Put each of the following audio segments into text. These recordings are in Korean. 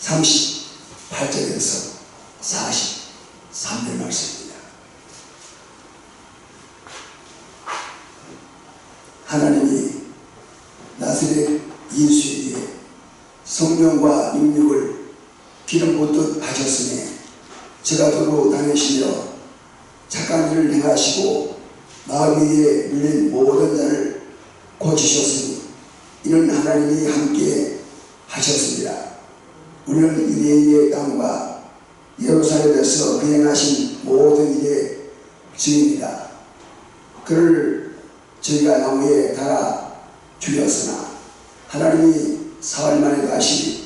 38절에서 43절 말씀입니다. 하나님이 나사렛 예수에게 성령과 능력을 기름 붓듯 하셨으니 저가 도로 다니시며 착한 일을 행하시고 마귀에 물린 모든 자를 고치셨으니 이는 하나님이 함께 하셨습니다. 우리는 유대인의 땅과 예루살렘에서 비행하신 모든 일의 증인이다. 그를 저희가 나무에 달아 죽였으나 하나님이 사흘 만에 다시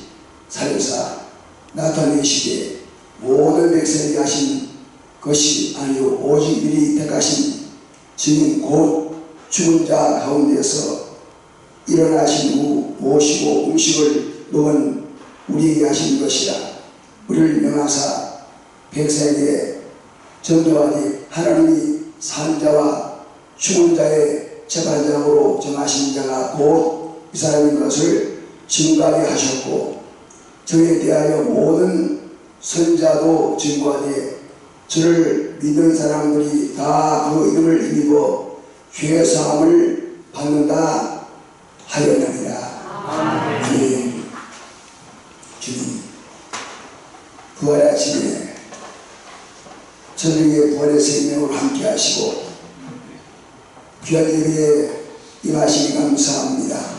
살려사 나타내시되 모든 백성에게 하신 것이 아니요 오직 미리 택하신 증인 곧 죽은 자 가운데서 일어나신 후 모시고 음식을 먹은 우리에게 하신 것이라. 우리를 명하사 백성에게 전도하니 하나님이 산 자와 죽은 자의 재판장으로 정하신 자가 곧 이 사람인 것을 증거하게 하셨고 저에 대하여 모든 선자도 증거하되 저를 믿는 사람들이 다 그 이름을 힘입어 죄 사함을 받는다 하였느니라. 아멘. 주님, 부활의 아침에 저녁에 부활의 생명을 함께 하시고 귀한 예배에 임하시니 감사합니다.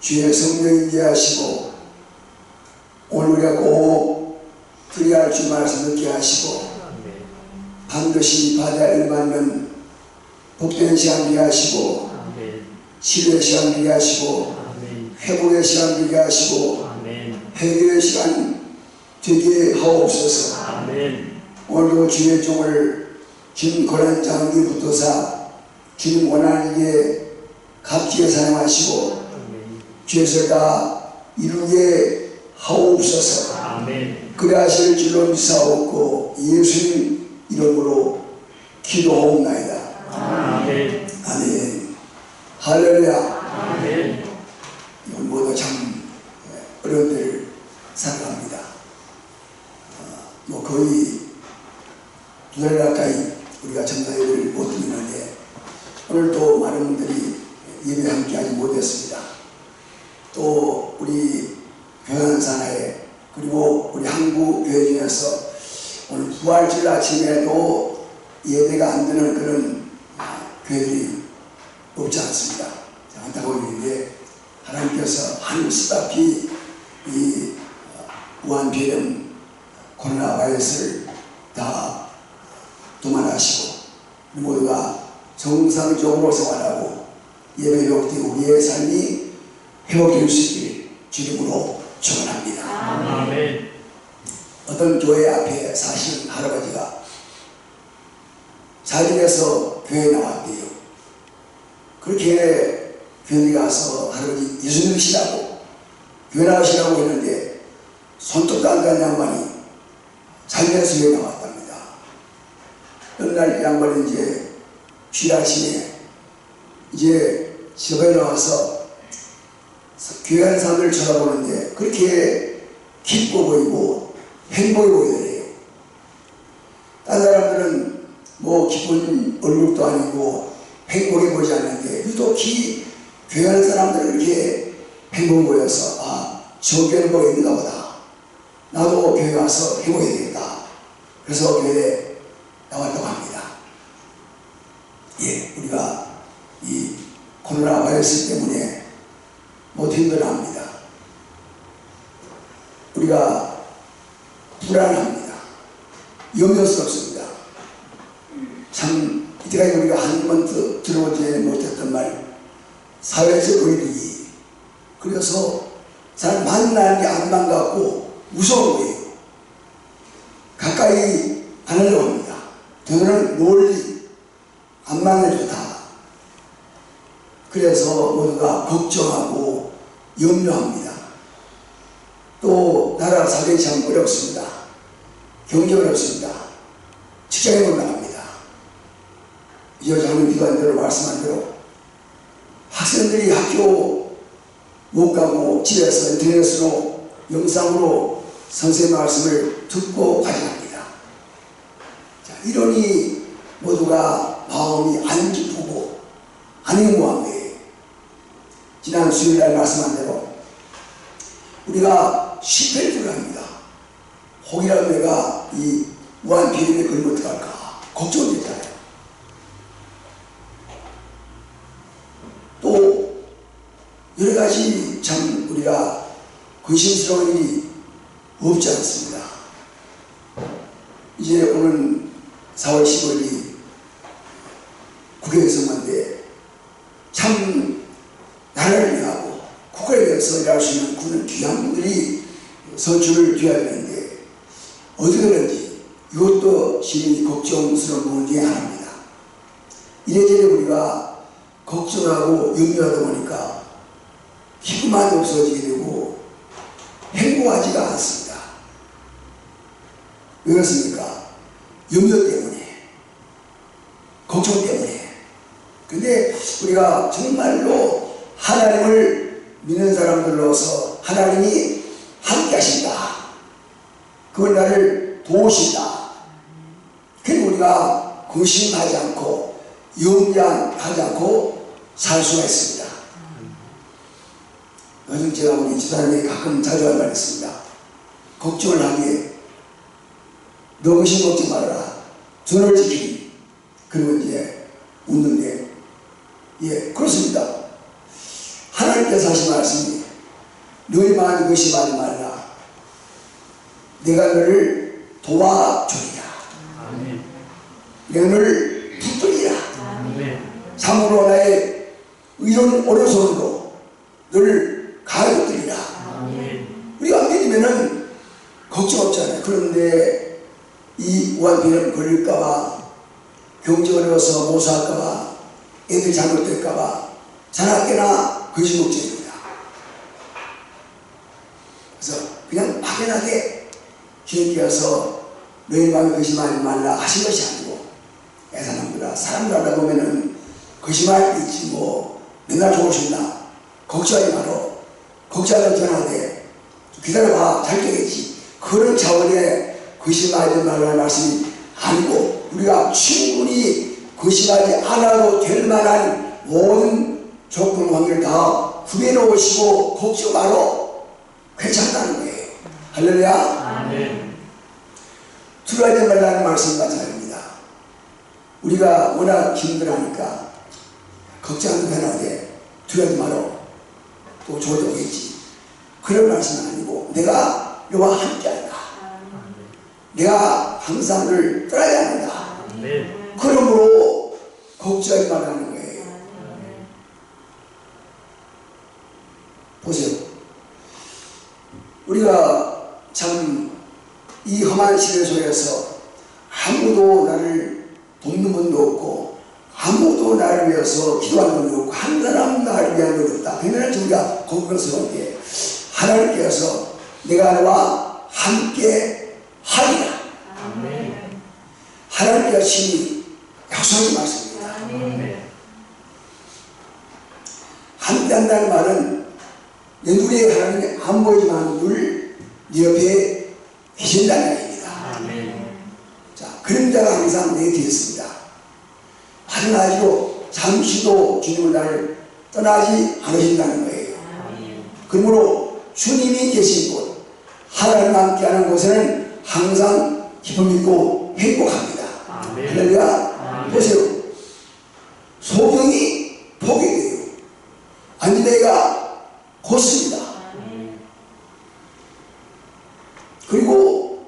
주의 성령 임재하시고 오늘 우리가 꼭 드려야 할 줄 말씀 듣게 하시고 반드시 받아야 할 일만은 복된 시간 되게 하시고 치료의 시간 되게 하시고 회복의 시간 되게 하시고 회개의 시간 되게 하옵소서. 오늘도 주의 종을 김건한 장로부터사 주님 원하는 일에 값지게 사용하시고 죄를 다 이루게 하옵소서. 그래 하실 줄로 믿사옵고 예수님 이름으로 기도하옵나이다. 아멘. 아멘. 할렐루야. 아멘. 이건 모두 참 어려운 때를 살아갑니다. 거의 2달 가까이 우리가 전도회를 못 드리는데 오늘 또 많은 분들이 예배 함께 하지 못했습니다. 또 우리 교회산하에 그리고 우리 한국 교회 중에서 오늘 부활절 아침에도 예배가 안 되는 그런 교회들이 없지 않습니다. 안타까운 일인데 하나님께서 하늘 쓰다피 이 무한비령 코로나 바이러스를 다 도만하시고 모두가 정상적으로 생활하고 예배 회복되고 우리의 삶이 회복될 수 있길 주님으로 축원합니다. 아멘. 어떤 교회 앞에 사시는 할아버지가 자진해서 교회에 나왔대요. 그렇게 교회에 가서 할아버지 예수 믿으시라고 교회 나오시라고 했는데 손톱도 안 간 양반이 자진해서 교회에 나왔답니다. 어느 날 양반이 이제 주일 아침에 이제 집에 나와서 교회하는 사람들을 쳐다보는데 그렇게 기뻐 보이고 행복해 보이더래요. 다른 사람들은 뭐 기쁜 얼굴도 아니고 행복해 보이지 않는데 유독히 교회하는 사람들은 이렇게 행복해 보여서 아, 저 교회는 뭐가 있는가 보다. 나도 교회 와서 행복해야 되겠다. 그래서 교회에 나왔다고 합니다. 예, 우리가 이 코로나 바이러스 때문에 못 힘들어합니다. 우리가 불안합니다. 염려스럽습니다. 참 이때까지 우리가 한 번도 들어보지 못했던 말 사회적 의리기 그래서 잘 만나는 게 안 반갑고 무서운 거예요. 가까이 안 하려고 합니다. 저는 멀리 안 만나는 게 좋다. 그래서 모두가 걱정하고 염려합니다. 또 나라 살기 참 어렵습니다. 경제 어렵습니다. 직장에 못 나갑니다. 이 여자는 기도한 대로 말씀한 대로 학생들이 학교 못 가고 집에서 인터넷으로 영상으로 선생님 말씀을 듣고 가져갑니다. 자, 이러니 모두가 마음이 안 기쁘고 안 행복한 거예요. 지난 수요일날 말씀한 대로 우리가 실패를 줄 압니다. 혹이라도 내가 이 무한비행에 걸리면 어떡할까 걱정이 됐잖아요. 또 여러가지 참 우리가 근심스러운 일이 없지 않습니다. 이제 오는 4월 15일이 국회의성만데 참 나라를 위하고 국가에 대해서 일할 수 있는 그런 귀한 분들이 선출을 되어야 되는데 어떻게 그런지 이것도 시민이 걱정스러운 부분 중에 하나입니다. 이래저래 우리가 걱정하고 염려하다 보니까 기쁨만 없어지게 되고 행복하지가 않습니다. 왜 그렇습니까? 염려 때문에, 걱정 때문에. 근데 우리가 정말로 하나님을 믿는 사람들로서 하나님이 함께 하신다. 그걸 나를 도우신다. 그래서 우리가 근심하지 않고 염려하지 않고 살 수가 있습니다. 요즘 제가 우리 집사람에게 가끔 자주 할 말이 있습니다. 걱정을 하기에 너 근심 먹지 말아라. 전을 지키기. 그리고 이제 웃는데 예 그렇습니다. 하나님께서 하신 말씀이 너희만 의심하지 말라. 내가 너를 도와주리라. 아멘. 내가 너를 붙들리라. 참으로 나의 의로운 오른손으로 너를 가르치리라. 우리가 믿으면은 걱정 없잖아요. 그런데 이 무한비행 걸릴까봐, 경제 어려워서 못 살까봐, 애들 잘못될까봐 자나깨나 근심 걱정입니다. 그래서 그냥 막연하게 기억해서 너희 마음에 근심하지 말라 하신 것이 아니고, 애사람보다 사람들 하다 보면은 근심할 때 있지 뭐 맨날 좋으신다 걱정하지 마라. 걱정하면 전화돼. 기다려봐. 잘 되겠지. 그런 차원의 근심하지 말라는 말씀이 아니고, 우리가 충분히 근심하지 않아도 될 만한 모든 조건 관계를 다 구해 놓으시고 걱정 마라. 괜찮다는 거예요. 할렐루야. 아멘. 두려워하지 말라는 말씀과 마찬가지입니다. 우리가 워낙 힘들어하니까 걱정하지 않아도 두려워하지 마라. 또 좋을 때 오겠지. 그런 말씀은 아니고, 내가 너와 함께한다. 내가 항상 너를 떠나지 않는다. 그러므로 걱정하지 말라는 거예요. 보세요. 우리가 참 이 험한 시대 속에서 아무도 나를 돕는 분도 없고, 아무도 나를 위해서 기도하는 분도 없고, 한 사람 나를 위한 분도 없다. 그러면 우리가 걱정스러운 게, 하나님께서 내가 너와 함께 하리라. 하나님께서 친히 약속하신 말씀입니다. 함께 한다는 말은 내 눈에 하나님이 안 보이지만 늘 네 옆에 계신다는 얘기입니다. 자, 그림자가 항상 내 뒤에 있습니다. 마찬가지로 잠시도 주님은 나를 떠나지 않으신다는 거예요. 그러므로 주님이 계신 곳, 하나님 함께하는 곳에는 항상 기쁨 있고 행복합니다. 할렐루야. 보세요. 소경이 복이 돼요. 안지대가 걷습니다. 그리고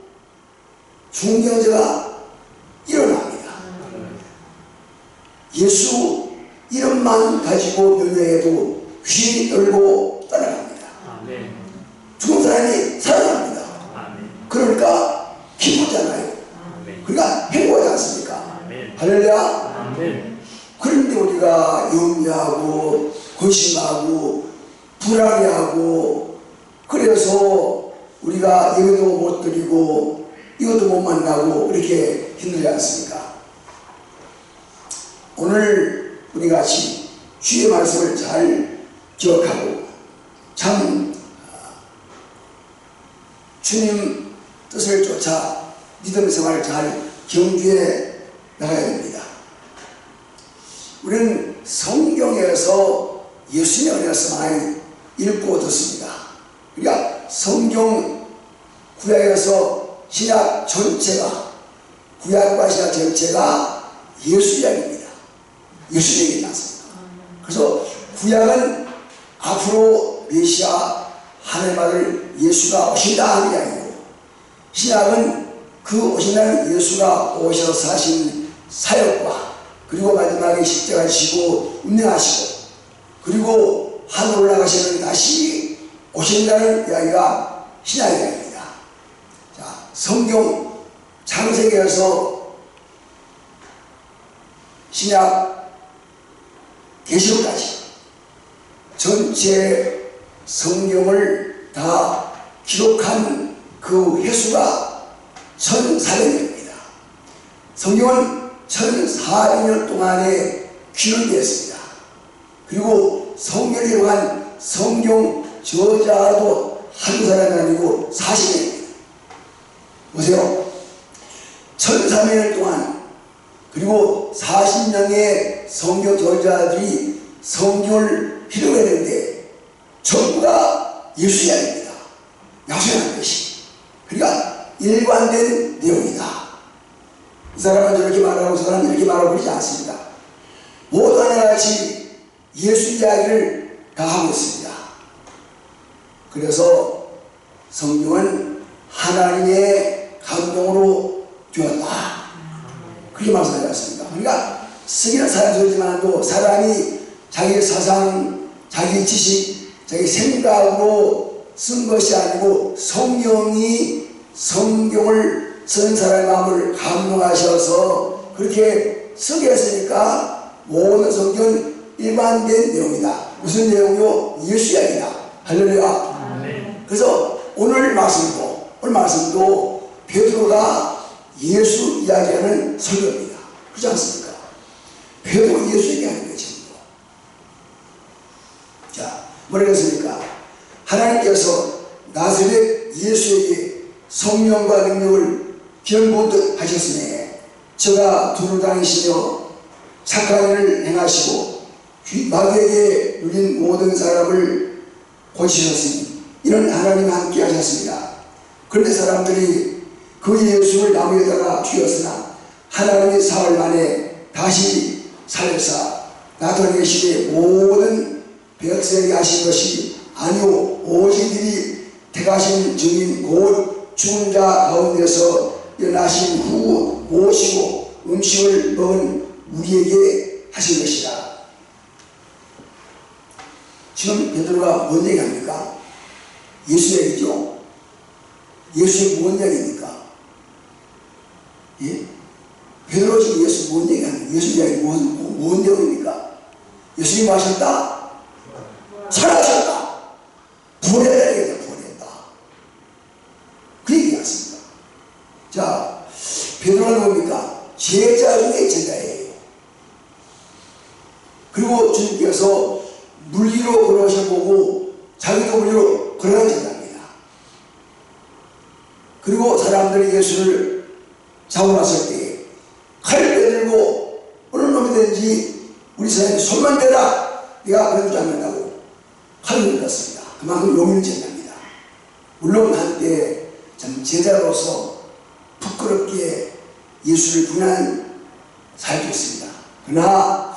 중경제가 일어납니다. 예수 이름만 가지고 연회해도 귀신이 떨고 떠나갑니다. 죽은 사람이 살아납니다. 그러니까 기쁘잖아요. 그러니까 행복하지 않습니까? 할렐루야. 그런데 우리가 염려하고 근심하고 불안해하고, 그래서 우리가 예배도 못 드리고 이것도 못 만나고 이렇게 힘들지 않습니까? 오늘 우리 같이 주의 말씀을 잘 기억하고 참 주님 뜻을 쫓아 믿음 생활을 잘 경주해 나가야 됩니다. 우리는 성경에서 예수님의 은혜에서 많이 읽고 듣습니다. 그러니까 성경 구약에서 신약 전체가, 구약과 신약 전체가 예수 이야기입니다. 예수 얘기 나왔습니다. 그래서 구약은 앞으로 메시아 하늘 받을 예수가 오신다 하는 이야기고, 신약은 그 오신다는 예수가 오셔서 하신 사역과, 그리고 마지막에 십자가 지시고 운명하시고, 그리고 하늘 올라가시는 다시 오신다는 이야기가 신약 이야기입니다. 자, 성경 창세기에서 신약 계시록까지 전체 성경을 다 기록한 그 횟수가 1400년입니다. 성경은 1400년 동안에 기록되었습니다. 그리고 성경을 기록한 성경 저자도 한 사람이 아니고 40명입니다. 보세요. 1400년 동안, 그리고 40명의 성경 저자들이 성경을 기록했는데 전부가 예수 이야기입니다. 약속한 것이. 그러니까 일관된 내용이다. 이 사람은 저렇게 말하고 저 사람은 이렇게 말하고 그러지 않습니다. 모두 하나같이 예수 이야기를 다 하고 있습니다. 그래서 성경은 하나님의 감동으로 되었다, 그렇게 말씀하지 않습니다. 그러니까 쓰기는 사람 소리지만도 사람이 자기 사상, 자기 지식, 자기 생각으로 쓴 것이 아니고 성령이 성경을 쓴 사람의 마음을 감동하셔서 그렇게 쓰게 했으니까 모든 성경은 일관된 내용이다. 무슨 내용이요? 예수 이야기다. 할렐루야. 그래서 오늘 말씀도 베드로가 예수 이야기하는 설교입니다. 그렇지 않습니까? 베드로가 예수 얘기하는 거예요. 자, 뭐라고 했습니까? 하나님께서 나사렛 예수에게 성령과 능력을 경고하듯 하셨으니 저가 두루 다니시며 착한 일을 행하시고 마귀에게 눌린 모든 사람을 고치셨으니 이는 하나님 함께 하셨습니다. 그런데 사람들이 그 예수를 나무에다가 죽였으나 하나님의 사흘 만에 다시 살려사 나타내시되 모든 백성에게 하신 것이 아니오 오직 이들이 택하신 증인 곧 죽은 자 가운데서 일어나신 후 모시고 음식을 먹은 우리에게 하신 것이라. 지금 베드로가 뭔 얘기합니까? 예수 얘기죠. 예수의 뭔 얘기입니까? 예? 베드로 지금 예수 뭔 얘기합니까? 예수 얘기 뭔 내용입니까? 예수님 하셨다? 살아셨다. 부활했다 얘기했다. 부활했다. 그 얘기 같습니다. 자, 베드로는 뭡니까? 제자 중에 제자예요. 그리고 주님께서 물리로 걸어오셔보고 자기도 물리로 걸어간 제자입니다. 그리고 사람들이 예수를 잡아놨을 때 칼을 빼들고 어느 놈이든지 우리 사람이 손만 대라 내가 그래도 잡는다고 칼을 들었습니다. 그만큼 용인을 제자입니다. 물론 한때 참 제자로서 부끄럽게 예수를 부인한 삶도 있습니다. 그러나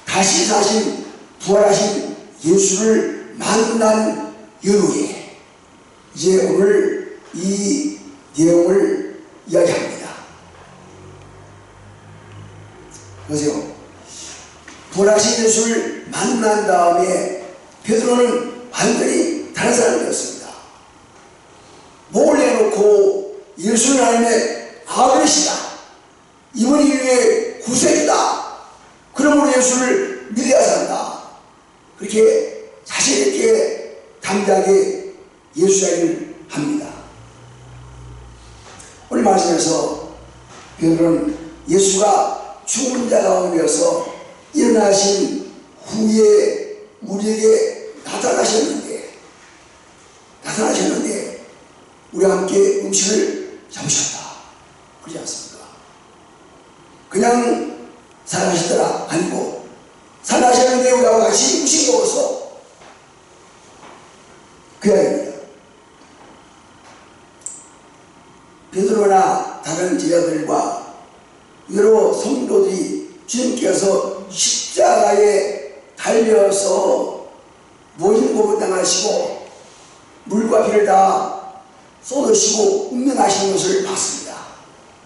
다시 사신 부활하신 예수를 만난 연후에 이제 오늘 이 내용을 이야기합니다. 보세요. 부활하신 예수를 만난 다음에 베드로는 완전히 다른 사람이 되었습니다. 목을 내놓고 예수는 하나님의 아들이시다. 이분이 인류의 구세주다. 그러므로 예수를 믿어야 산다. 그렇게 자신있게 담대하게 예수 이야기를 합니다. 오늘 말씀에서 베드로는 예수가 죽은 자 가운데서 일어나신 후에 우리에게 나타나셨는데 우리와 함께 음식을 잡으셨다. 그러지 않습니까? 그냥 살아가시더라 아니고 살아가셨는데 우리와 같이 음식 먹어서 그 이야기입니다. 베드로나 다른 제자들과 여러 성도들이 주님께서 십자가에 달려서 모진 고문 당하시고 물과 피를 다 쏟으시고 운명하시는 것을 봤습니다.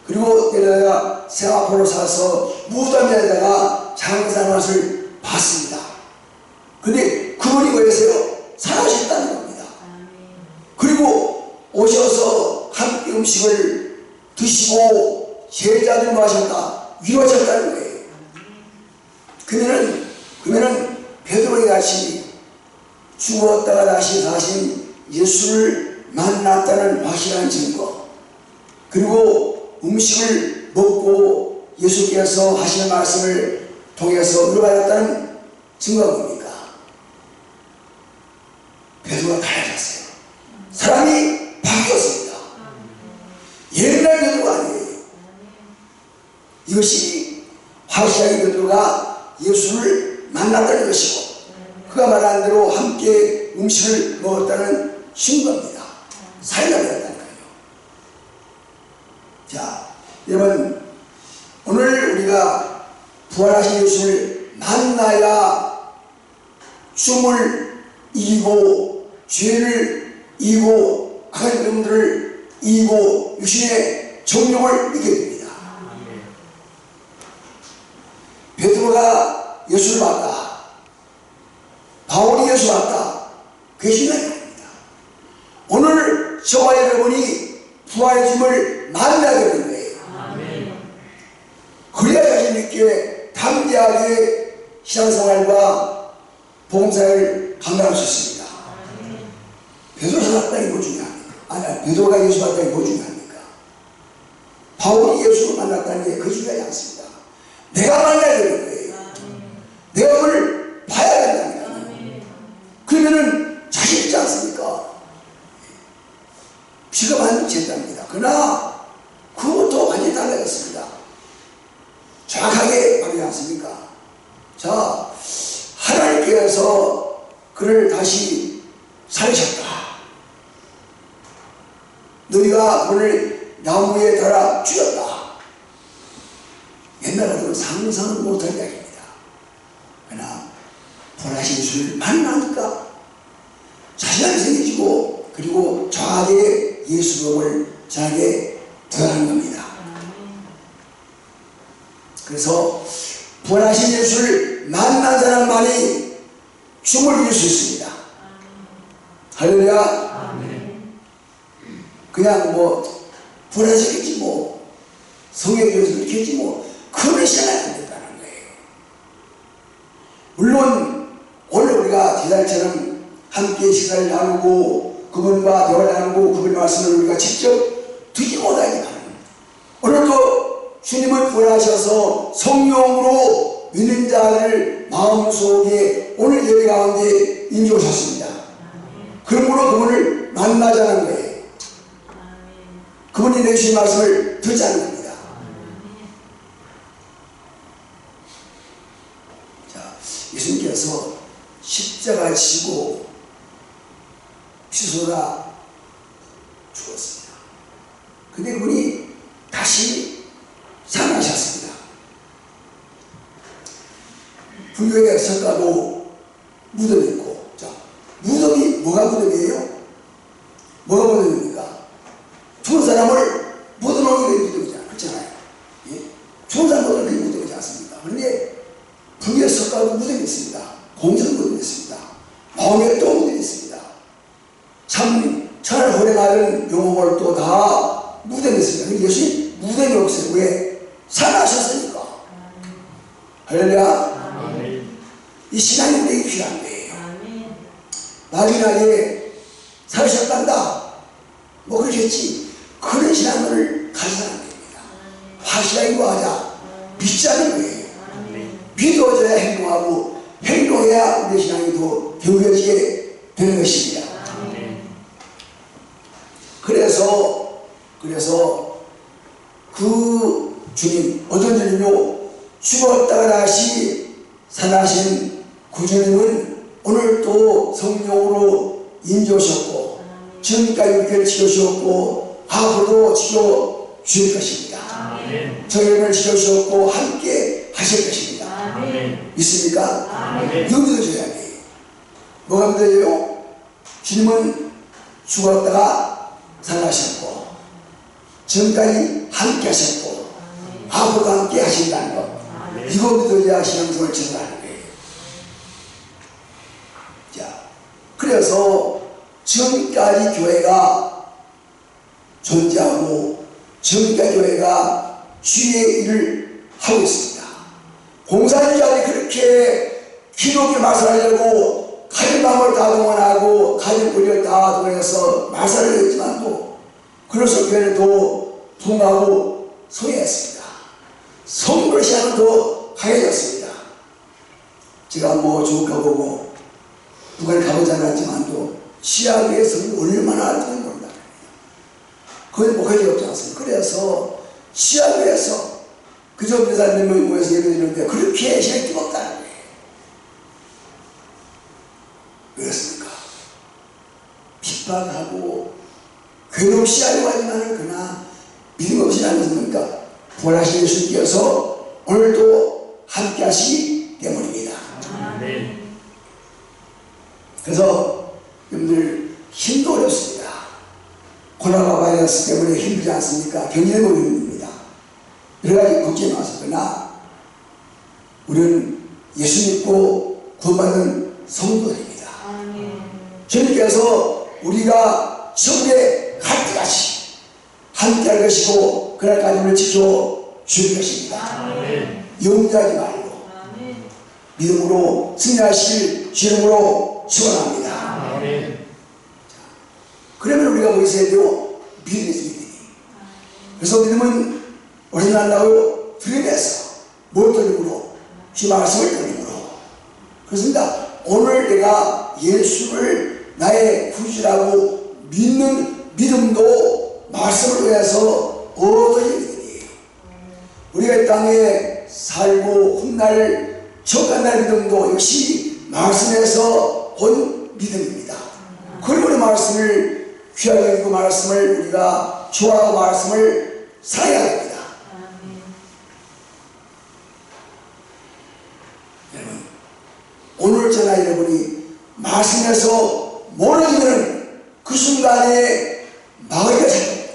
그리고 내려다가 세마포로 사서 무덤에다가 장사하는 것을 봤습니다. 근데 그분이 뭐였어요? 살아가셨다는 겁니다. 그리고 오셔서 함께 음식을 드시고 제자들 마셨다, 위로하셨다는 거예요. 그러면은 베드로에 같이 죽었다가 다시 사신 예수를 만났다는 확실한 증거, 그리고 음식을 먹고 예수께서 하시는 말씀을 통해서 위로받았다는 증거가 뭡니까? 베드로가 달라졌어요. 사람이 바뀌었습니다. 옛날 베드로가 아니에요. 이것이 확실하게 베드로가 예수를 만났다는 것이고 그가 말한 대로 함께 음식을 먹었다는 증거입니다. 사이가 되었다는 거예요. 자, 여러분, 오늘 우리가 부활하신 예수를 만나야 죽음을 이기고 죄를 이기고 악한 놈들을 이기고 육신의 정욕을 이기게 됩니다. 베드로가 예수를 봤다, 바울이 예수 봤다, 그게 중요한 겁니다. 오늘 저와 여러분이 부활의 주님을 만나게 되는 거예요. 그래야 자신 있게 담대하게 신앙생활과 복음사를 감당할 수 있습니다. 베드로 살았다니 뭐 중요합니까? 아니, 베드로가 예수 봤다니 뭐 중요합니까? 바울이 예수를 만났다는 게 그 중요하지 않습니다. 내가 만나야 되는 거예요. 내가 그걸 봐야 된다니까요. 그러면은 자신 있지 않습니까? 비가 많이 젠답니다. 그러나 그것도 완전히 달라졌습니다. 정확하게 말하지 않습니까? 자, 하나님께서 그를 다시 살리셨다. 너희가 오늘 나무에 달아 죽였다. 옛날 같으면 상상을 못할 이야기입니다. 그러나 부활하신 예수를 만나니까 자신감이 생기고 그리고 정확하게 예수님을 전하게 되어가는 겁니다. 그래서 부활하신 예수를 만난 사람만이 죽음을 이길 수 있습니다. 할렐루야. 그냥 뭐 부활하셨겠지 뭐 성경에서 그렇겠지 뭐 그런 시간이 안 된다는 거예요. 물론 오늘 우리가 제자들처럼 함께 식사를 나누고 그분과 대화를 나누고 그분의 말씀을 우리가 직접 듣지 못하지만 오늘도 주님을 부활하셔서 성령으로 믿는 자를 마음속에 오늘 예배 가운데 임재 오셨습니다. 그러므로 그분을 만나자는 거예요. 그분이 내주신 말씀을 듣자는 겁니다. 자, 예수님께서 십자가 지고 피 쏟아 죽었습니다. 근데 그분이 다시 살아나셨습니다. 불교에 석가도 무덤이 있고, 자, 무덤이 뭐가 무덤이에요? 뭐가 무덤입니까? 죽은 사람을 묻어놓는 게 무덤이지 않잖아요. 예? 죽은 사람 묻어놓는 게 무덤이지 않습니까? 그런데 불교에 석가도 무덤이 있습니다. 공전 무덤이 있습니다. 마음에 또 무덤이 있습니다. 참 천을 호령하는 용어벌도 다 무덤이 있습니다. 근데 예수님 무덤이 없어요. 왜? 살아나셨으니까. 할렐루야. 이 신앙이 우리에게 필요한 거예요. 마지막에 살으셨단다. 뭐 그러겠지. 그런 신앙을 가져야 됩니다. 확실하게 구하자. 믿자는 거예요. 믿어줘야 행동하고 행동해야 우리 신앙이 더 기울여지게 되는 것입니다. 그래서 그 주님, 어떤 주님요? 죽었다가 다시 살아나신 그 주님은 오늘 또 성령으로 인도하셨고 지금까지 우리를 지켜주셨고 앞으로도 지켜주실 것입니다. 저희를 지켜주셨고 함께 하실 것입니다. 믿습니까? 이거 믿어줘야 돼요. 뭐가 믿어져요? 주님은 죽었다가 살아나셨고 지금까지 함께 하셨고 앞으로도 함께 하신다는 것, 이거 믿어야 신앙생활을 증거하는 거예요. 자, 그래서 지금까지 교회가 존재하고 지금까지 교회가 주의 일을 하고 있습니다. 공산주의자들이 그렇게 기독교 말살하려고 가진 마음을 다 동원하고 가진 권력을 다 동원해서 말살을 했지만도 그래서 교회는 더 부흥하고 소외했습니다. 성부를 시작은 더 강해졌습니다. 제가 뭐 중국 가보고 북한에 가보지 않았지만도 시아교의 성이 얼마나 뜨는 몰라. 거의 목회지 없지 않습니까? 그래서 시아교에서 그저 몇 살 몇 명이 모여서 예배드리는데 그렇게 시간이 뜨겁다는 거예요. 왜 그렇습니까? 핍박하고 괴롭시 하려고 하지만은 그러나 믿음 없이 하는 것입니까? 부활하신 예수님께서 오늘도 함께 하시기 때문입니다. 그래서 여러분들 힘도 어렵습니다. 코로나 바이러스 때문에 힘들지 않습니까? 경제는 어려움입니다. 여러 가지 걱정이 많습니다. 그러나 우리는 예수 믿고 구원받은 성도들입니다. 주님께서 우리가 천국에 갈 때까지 함께 할 것이고 그날까지 우리를 지켜줄 것입니다. 용기하지 말고 믿음으로 승리하실 주님으로 축원합니다. 그러면 우리가 뭐 있어야 돼요? 믿음이 있어야 돼요. 그래서 믿음은 어디 난다고 들여내서 뭘 들림으로? 주 말씀을 들림으로. 그렇습니다. 오늘 내가 예수를 나의 구주라고 믿는 믿음도 말씀을 위해서 얻어진 믿음이에요. 우리가 이 땅에 살고 훗날 적간날 믿음도 역시 말씀에서 온 믿음입니다. 그리고 우리 말씀을 귀하게 여기고 말씀을 우리가 좋아하고 말씀을 사랑해야 됩니다. 여러분, 오늘 저나 여러분이 말씀에서 멀어지면 그 순간에 마귀가 찾아옵니다.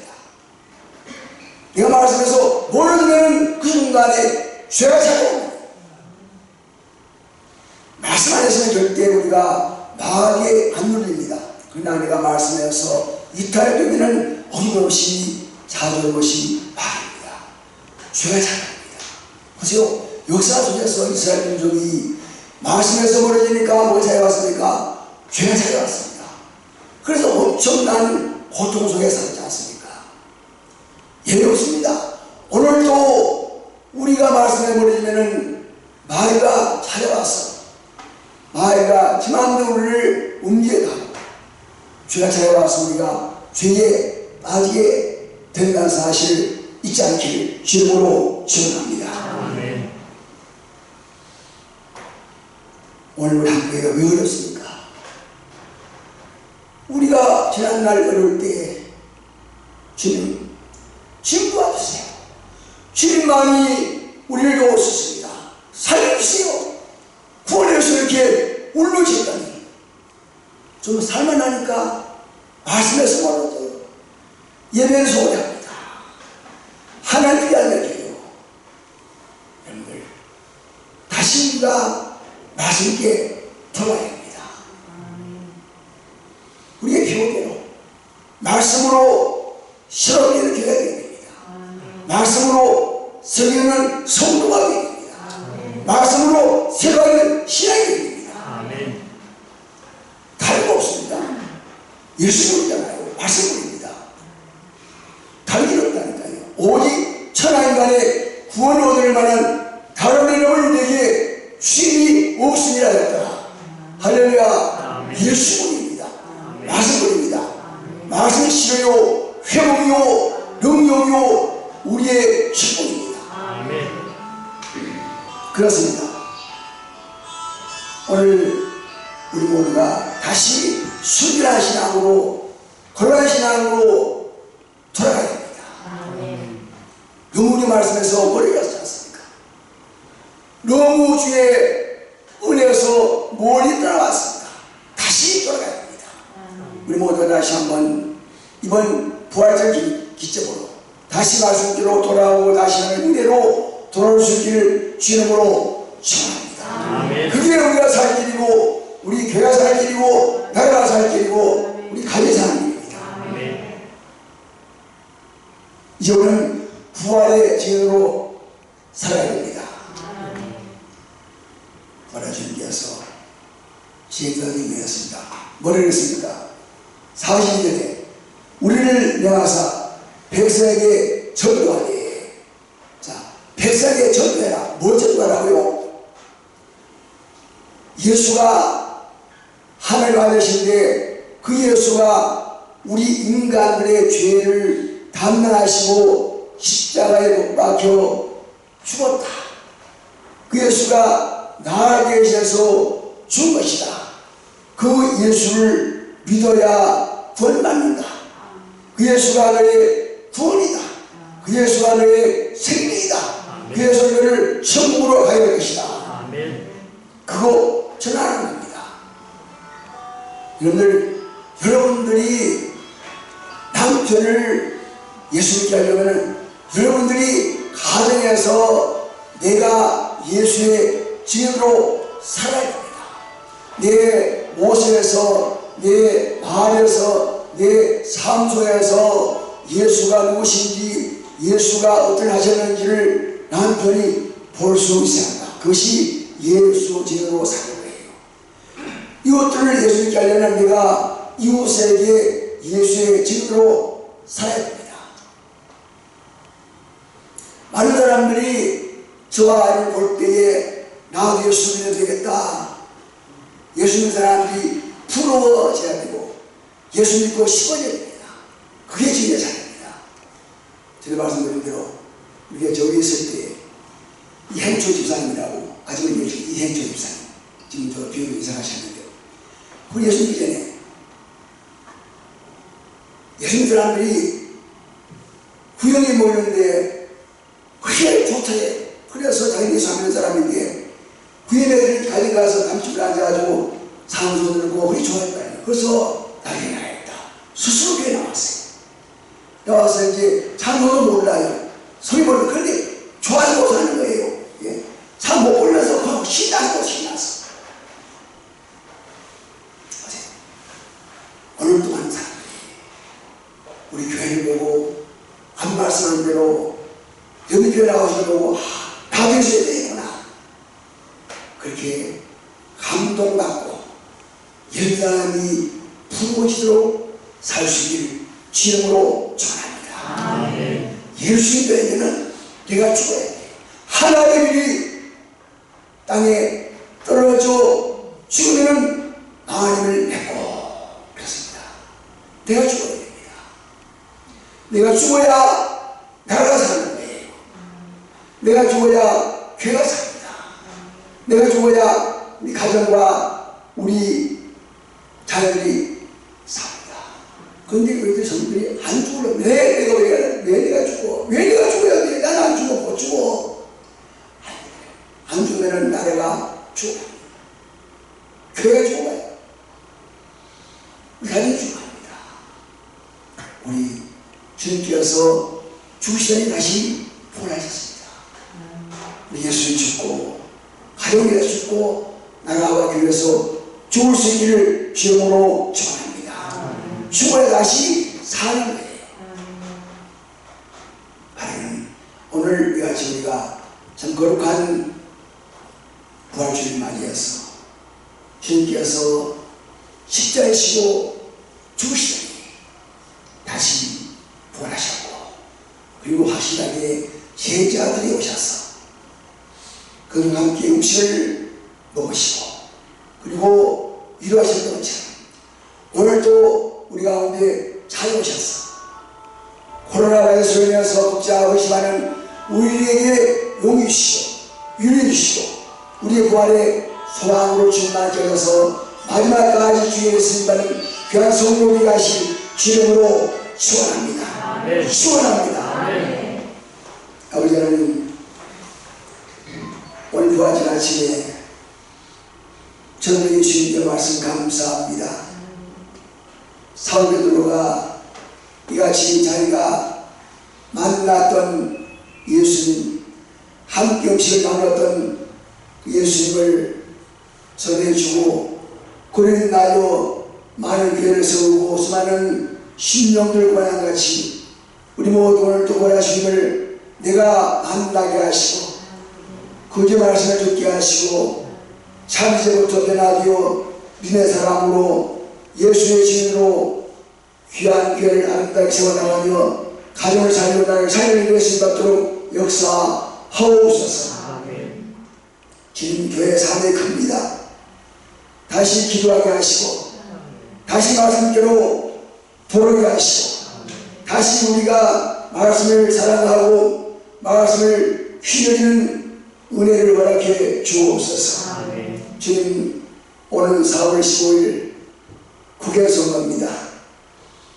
내가 말씀에서 멀어지면 그 순간에 죄가 찾아옵니다. 말씀 안에서는 절대 우리가 마귀에 안 눌립니다. 그러나 내가 말씀에서 이탈되면 어김없이 찾아올 것이 마귀입니다. 죄가 찾아옵니다. 보세요. 역사 속에서 이스라엘 민족이 말씀에서 멀어지니까 뭐가 찾아왔습니까? 죄가 찾아왔습니다. 그래서 엄청난 고통 속에 살지 않습니까? 예외 없습니다. 오늘도 우리가 말씀에 멀어지면은 마귀가 찾아왔어. 마귀가 지만도 우리를 움직여가고 죄가 찾아와서 우리가 죄에 빠지게 된다는 사실을 잊지 않기를 주님으로 축원합니다. 오늘 우리 한국교회가 왜 어렵습니까? 우리가 지난날 어려울 때 주님 도와주세요. 주님만이 우리를 도우셨습니다. 살려주세요. 구원해서 이렇게 울부짖다니 좀 살만하니까 말씀에서 멀어져요. 예배에서 오래 합니다. 하나님이 알려줘요. 여러분들 다시 우리가 말씀께 돌아야 합니다. 우리의 교회로 말씀으로 실험을 기회가 됩니다. 말씀으로 성경은 성도가 됩니다. 말씀으로 세상은 신앙이 됩니다. 다른 거 없습니다. 예수님이잖아요. 말씀입니다. 다른 게 없다니까요. 오직 천하인간의 구원을 얻을 만한 다른 이름을 내게 주님이 없으니라 했더라. 할렐루야. 예수님입니다. 말씀입니다. 말씀이 싫어요. 회복이요 능력이요 우리의 축복입니다. 아멘. 그렇습니다. 오늘 우리 모두가 다시 순결한 신앙으로 거룩한 신앙으로 돌아가야 됩니다. 너무 우리 말씀에서 머리가 있지 않습니까? 너무 주의 은혜에서 멀리 떠나왔습니다. 다시 돌아가야 됩니다. 우리 모두 다시 한번 이번 부활절 기점으로 다시 말씀대로 돌아오고 다시 하는 은혜로 돌아올 수 있기를 주님으로 축원합니다. 그게 우리가 살 길이고 우리 교회가 살 길이고 나라가 살 길이고 우리 가정이 사는 길입니다. 이제 우리는 부활의 증인으로 살아야 됩니다. 부활주님께서 시행자님이었습니다. 뭐라고 했습니까? 40년 전에 우리를 명하사 백성에게 전도하되, 자, 백성에게 전도해라. 뭘 전도하라고요? 예수가 하늘 아들이신데 그 예수가 우리 인간들의 죄를 담당하시고 십자가에 못 박혀 죽었다. 그 예수가 나를 위해서 죽은 것이다. 그 예수를 믿어야 구원받는다. 그 예수가 너의 구원이다. 그 예수가 너의 생명이다. 그 예수가 너를 천국으로 가야 될 것이다. 그거 전하는 겁니다. 여러분들이 남편을 예수 믿게 하려면 여러분들이 가정에서 내가 예수의 증인으로 살아야 됩니다. 내 모습에서, 내 마음에서, 내 삶 속에서 예수가 누구신지, 예수가 어떤 하셨는지를 남편이 볼 수 있어야 한다. 그것이 예수 증인으로 사는 거예요. 이것들을 예수 믿게 하려면 내가 이웃에게 예수의 증인으로 살아야 됩니다. 많은 사람들이 저와 아이를 볼 때에 나도 예수 믿어도 되겠다. 예수 믿는 사람들이 부러워져야 되고 예수 믿고 싶어져야 됩니다. 그게 주님의 삶입니다. 제가 말씀드린 대로 우리가 저기 있을 때 이행초 집사님이라고 아직은 이행초 집사님 지금 저 비용을 이사하셨는데 그 예수 믿기 전에 예수 믿는 사람들이 구역에 모이는데 그게 좋대. 그래서 자기들이 예수 믿는 사람인데 구역에 가게 가서 남집에 앉아가지고 상소 들고 그게 좋아했다. 그래서 나중에 나겠다. 스스로 교회 나왔어요. 나와서 이제 장소도 몰라요. 소리 모르고 그런데 좋아하고 사는 거예요. 예. 잘 못 보면서 신나서 신나서. 오늘 또 많은 사람들이 우리 교회를 보고 한 말씀하는 대로 여기 교회 나오시는 보고 나도 있어야 되겠구나. 그렇게 감동받고 예루살렘이 부러워지도록 살 수 있기를 주님으로 축원합니다. 예수 믿으려면 내가 죽어야 돼. 하나님이 땅에 떨어져 죽으면 하나님을 뵙고 그렇습니다. 내가 죽어야 됩니다. 내가 죽어야 나라가 사는 거예요. 내가 죽어야 교회가 삽니다. 내가 죽어야 우리 가정과 우리 자녀들이 삽니다. 그런데 왜 성들이 안 죽으려면 왜 내가 죽어? 왜 내가 죽어야 돼? 나는 안 죽어. 못 죽어. 안 죽으면 나라가 죽어. 교회가 죽어요. 우리 가정이 죽어갑니다. 우리 주님께서 죽으시더니 다시 부활하셨습니다. 우리 예수님 죽고 가정이 위해서 죽고 나라가 위해서 죽을 수 있기를 주님으로 축원합니다. 죽어야 다시 사는 거예요. 하나님 오늘 우리가 참 거룩한 부활주를 맞이해서 주님께서 십자가에 지고 죽으시더니 다시 부활하셨고 그리고 확실하게 제자들이 오셔서 그들과 함께 음식을 먹으시고 그리고 위로하셨던 것처럼 오늘도 우리 가운데 찾아오셔서 코로나 바이러스로 인해서 복잡하고 심하는 우리에게 용기 주시고 위로해 주시고 우리의 부활의 소망으로 충만하게 하셔서 마지막까지 주의 예수님과는 귀한 성령이 하실 주름으로 축원합니다. 축원합니다. 아버지 하나님, 오늘 부활절 아침에 저는 예수님께 말씀 감사합니다. 사도 베드로가 이같이 자기가 만났던 예수님, 함께 음식을 나눴던 예수님을 전해주고 그를 인하여 많은 교회를 세우고 수많은 신령들 권한같이 우리 모두 오늘 또 권하심을 내가 만나게 하시고 그의 말씀을 듣게 하시고 참 이제부터 변화되어 믿는 사람으로 예수의 증인으로 귀한 교회를 아름답게 세워나가며 가정을 살려나갈 삶을 이룰 수 있도록 역사하옵소서. 지금 교회 삶이 큽니다. 다시 기도하게 하시고 다시 말씀대로 돌아오게 하시고 다시 우리가 말씀을 사랑하고 말씀을 휘저리는 은혜를 허락해 주옵소서. 지금 오는 4월 15일 국외선거입니다.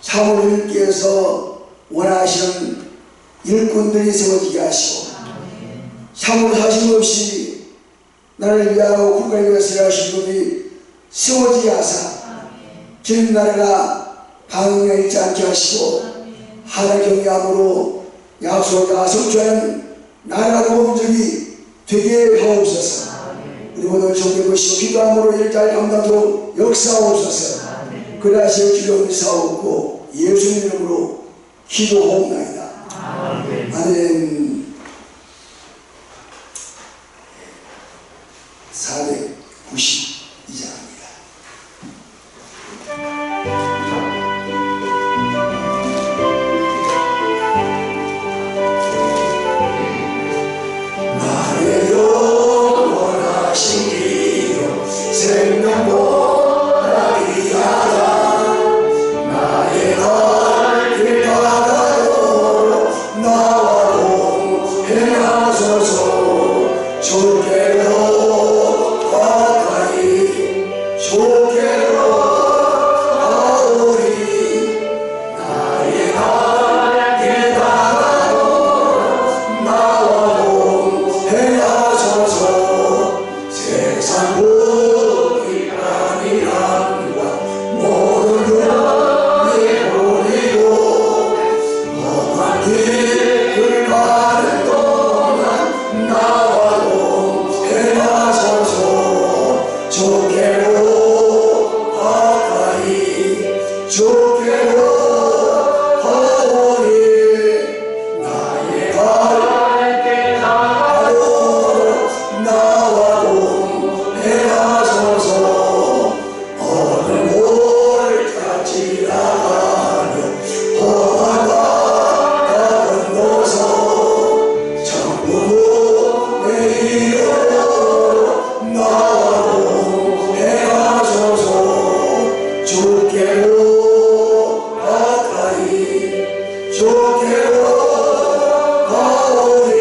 참으로 주님께서 원하시는 일꾼들이 세워지게 하시고 참으로 사심 없이 나를 위하여 국가를 위해서 하신 분이 세워지게 하사 지금 나라가 방황에 있지 않게 하시고 하나님 경외함으로 약속과 성취하는 나라가 범적이 되게 하옵소서. 우리 모두 정죄 보시고 기도함으로 일자리 감당토록 역사하옵소서. 그러하시어 주여 사옵고 예수님 이름으로 기도하옵나이다. 아멘. 492장입니다. 나의 영원하신 기도 생명보다 귀하다. 나의 갈 바다로 나와 동행하소서. 주께로 가까이 주께로 가오리. 나의 갈 바다로 나와 동행하소서. 세상 복이 아니란과 모든 것 내버리고 험한 길을 가는 동안 나와 동행하소서. 주께로 가까이 주께로 가오리. 나의 갈 바다로 나와 동행하소서. 어느 곳까지 나가며 험한 바다 건너서 천국 내 이름으로 나와 동행하소서. 주께로 가까이 주께로 가오리.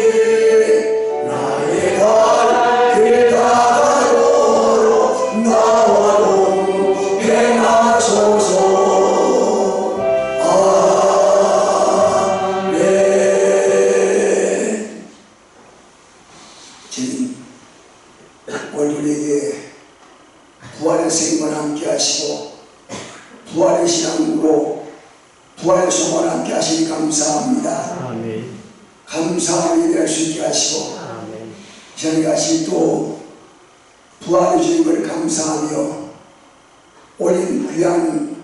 나의 갈 길 바다로 나와 동행하소서. 아멘. 지금 오늘 우리에게 부활의 생명을 함께 하시고 부활의 신앙으로 부활의 소망을 함께 하시니 감사합니다. 감사하게 될 수 있게 하시고 저희같이 또 부활의 주님을 감사하며 올린 귀한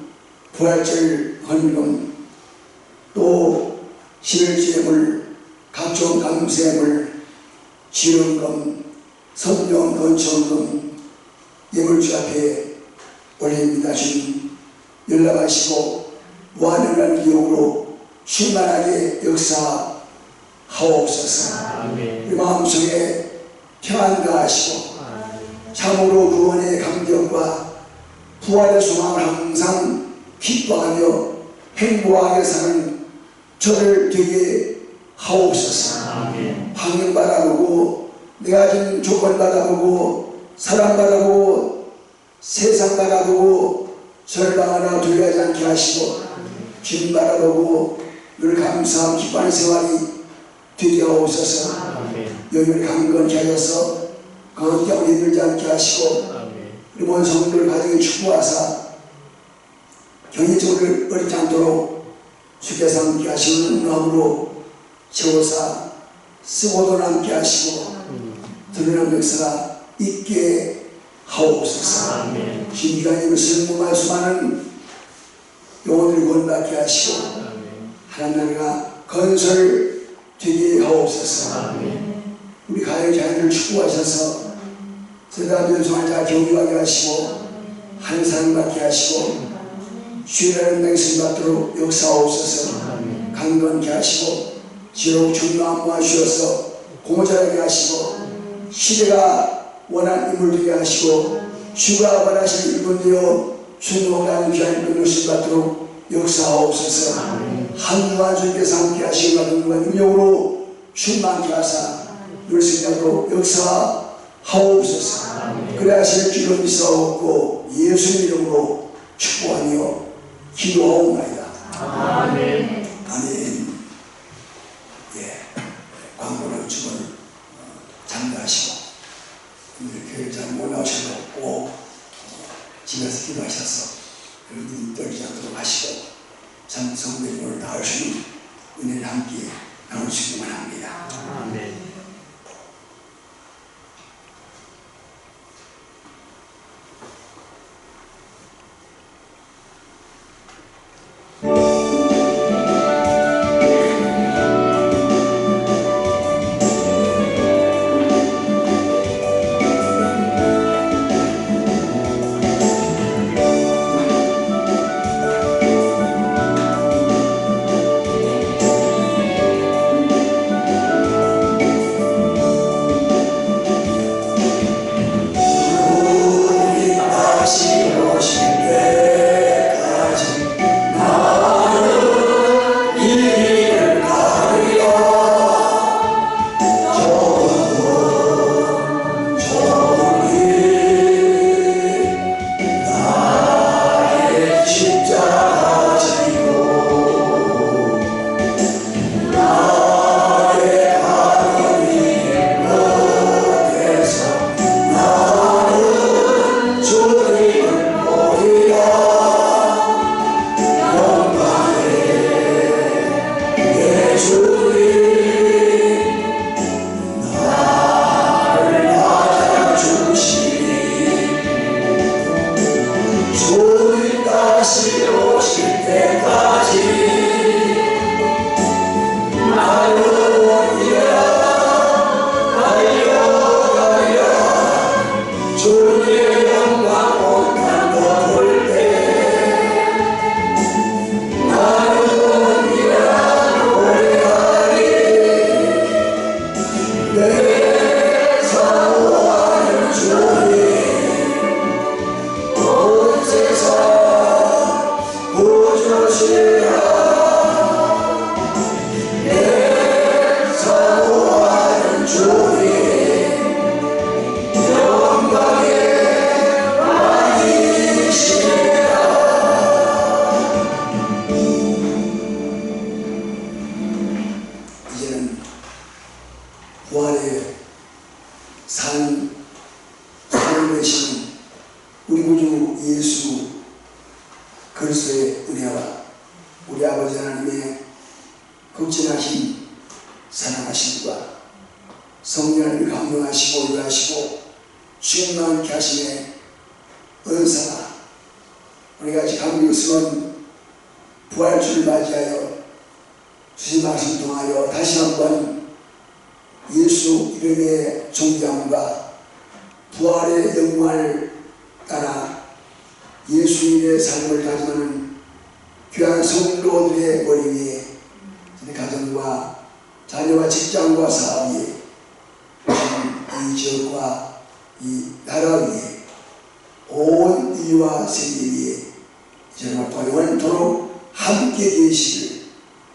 부활절 헌금 또 11주예물 각종 감사예물 지원금 성령 건축금 예물주 앞에 올립니다. 주님 연락하시고 무한한 기억으로 충만하게 역사하옵소서. 우리 마음속에 평안가 하시고 참으로 구원의 감격과 부활의 소망을 항상 기뻐하며 행복하게 사는 저를 되게 하옵소서. 환경 바라보고 내가 준 조건 바라보고 사람 바라보고 세상 바라보고 절망하나 두려워하지 않게 하시고 주님 바라보고 늘 감사함 기뻐하는 생활이 되게 하옵소서. 여기를 강건케 하셔서 강한 때 우리 지 않게 하시고 우리 모든 성도를 가정에 축복하사 경제적으로 어렵지 않도록 주께서 함께 하시는 마음으로 채워사 쓰고도 남게 하시고 드러난 역사가 있게 하옵소서. 주님이 성공할 수많은 영혼을 구원받게 하시고 하나님 나라가 건설되게 하옵소서. 우리 가정 자녀를 축복하셔서 세다 변성한 자 경유하게 하시고 한 사람 받게 하시고 주일하는 맹신 받도록 역사하옵소서. 강건케 하시고 지옥 중요한 모아주셔서 공자하게 하시고 시대가 원한 인물 되게 하시고 주가 원하신 인물 되어 순종하는 귀한 인물을 받도록 역사하옵소서. 한주한 주님께서 함께 하시고 능력과 능력으로 충만케 하사 늘승자로 역사하옵소서. 그래 하실 줄로 믿사옵고 예수님 이름으로 축복하며 기도하옵나이다. 아멘. 아멘. 예, 광고는 주문 참가하시고 교회 잘 못 나오셔도 꼭 집에서 기도하셔서 그런 떨지 않도록 하시고 참 성도의 오늘 나올 수 있는 은혜를 함께 나누시기만 합니다. 아멘.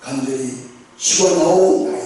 간절히 쉬고 나온